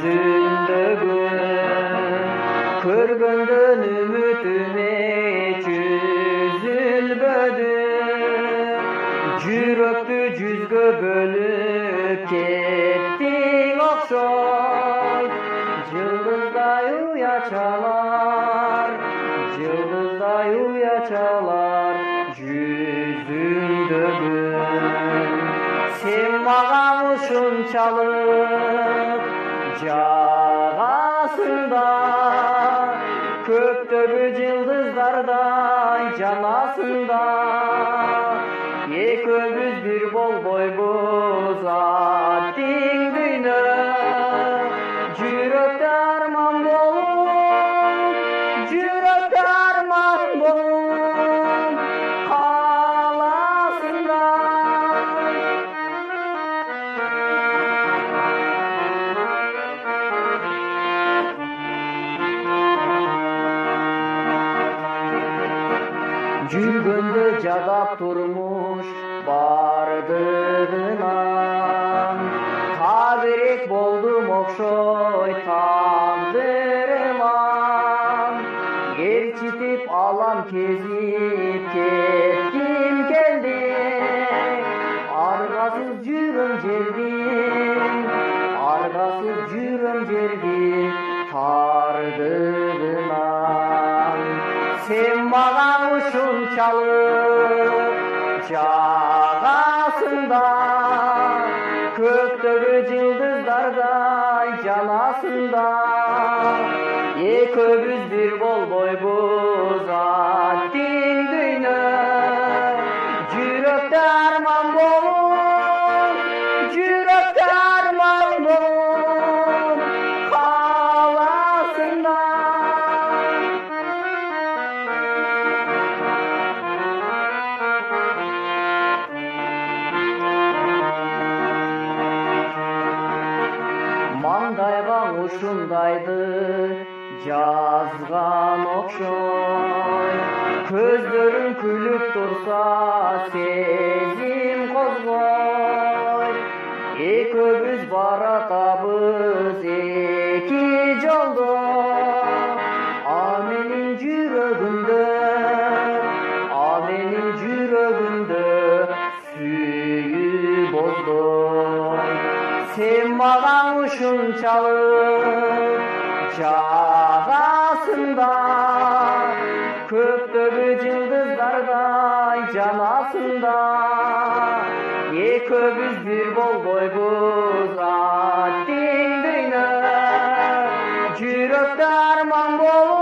жүзүндөгү көргөндөн үмүтүм эч үзүлбөдү жүрөктү жүзгө бөлүп кеттиң окшойт жылдыздай уячалар жүзүңдөгү сен мага ушунчалык жагасыңда көктөгү жылдыздардай жанасыңда экөөбүз бир болбойбуз аттиң дүйнө жүрөктө арман болуп каласыңда жүргөндө жадап турмуш бардыгынан кабирек болдум окшойт тагдырыма ээрчитип алам кезип кетким келди аргасыз жүрөм жердин тардыгынан сен мага ушунчалык жагасыңда көктөгү жылдыздардай жанасыңда экөөбүз бир болбойбуз аттиң дүйнө жүрөктө арман болуп каласыңда маңдайга ушундайды жазган окшойт көздөрүң күлүп турса сезим козгойт экөөбүз баратабыз эки жолдо а менин жүрөгүмдө сүйүү боздойт сен мага ушунчалык жагасыңда көктөгү жылдыздардай жанасыңда экөөбүз бир болбойбуз аттиң дүйнө жүрөктө арман болуп